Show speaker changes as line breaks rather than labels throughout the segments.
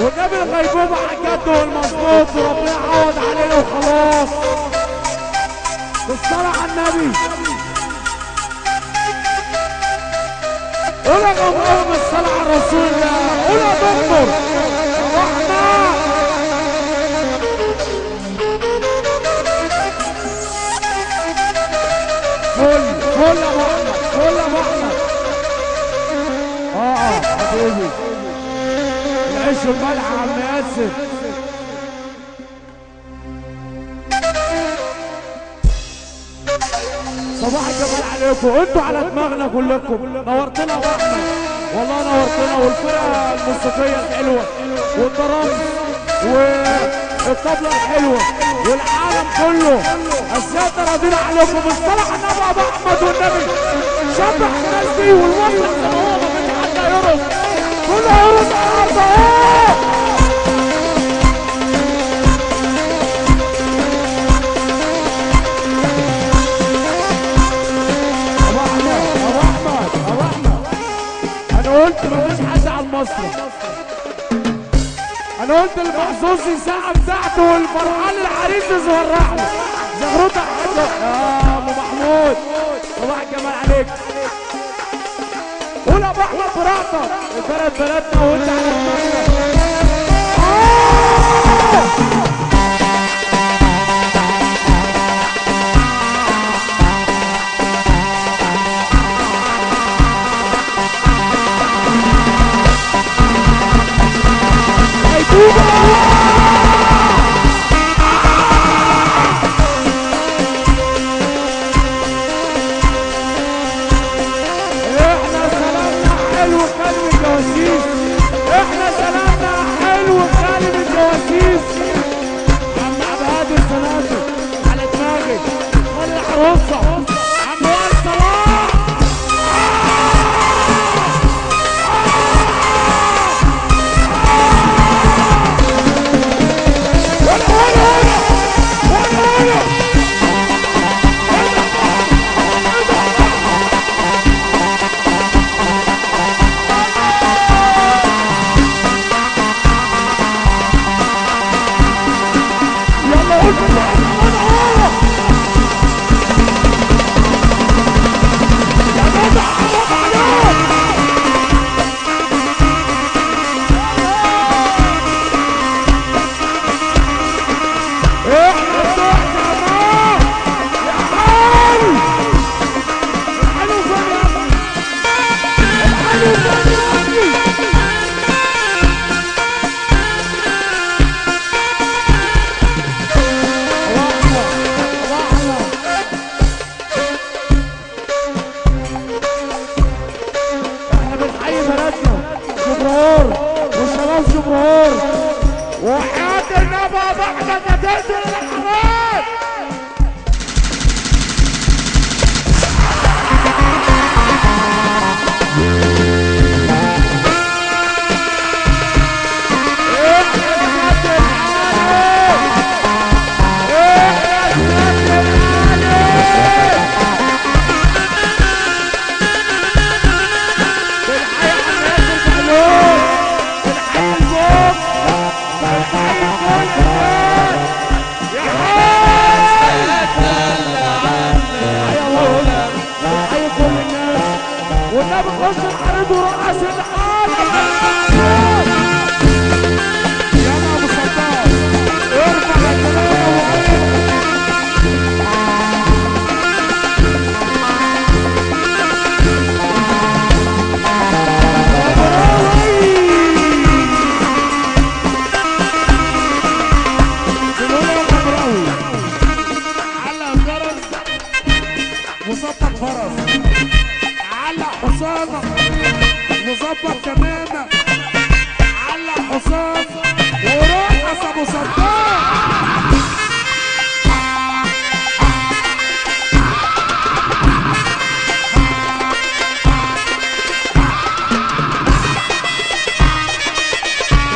والنبي الغيبوبة حاجات والمظبوط وربنا يعوض علينا وخلاص. بالصلاة على النبي. قول يا غمران بالصلاة على رسول الله. قول يا دكتور رحمة. فل يا ابو احمد. فل يا ابو احمد. حبيبي العيش والملح يا عم ياسر. صباح الجمال عليكم. انتوا على دماغنا كلكم. نورتنا يا ابو احمد والله نورتنا. والفرقه الموسيقيه الحلوه والدرامز والطبله الحلوه والعالم كله الساده راضين عليكم. بالصلاه على النبي ابو احمد والنبي. شبح الناس دي والوطن زي ما هو ما فيش حد هيرقص. كله هيرقص النهارده اهو. انا قلت مفيش حد على المسرح. انا قلت المحظوظ الساعه بتاعته والفرحان العريس يزورع له زغروطه حلوه. يا ابو محمود صباح الجمال عليك. قول يا ابو احمد براحتك. البلد بلدنا وانت على دماغنا. احنا سلامنا حلو كلب الجواسيس. احنا سلامنا حلو كلب الجواسيس. عم عبد الهادي السناتي على دماغي. خلي العروسه عم وائل صلاح. وحياة النبي ابو احمد هتنزل الحرام. والنبي خش الحريض ورقص الحالة. يا ابو صدام ارفع الكلام علق الجرس مظبط فرس. علق حصانة مظبط تماما. علق حصان ورقص ابو صدام.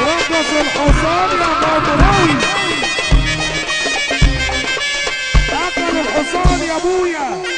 رقص الحصان يا مامراوي. اكل الحصان يا ابويا.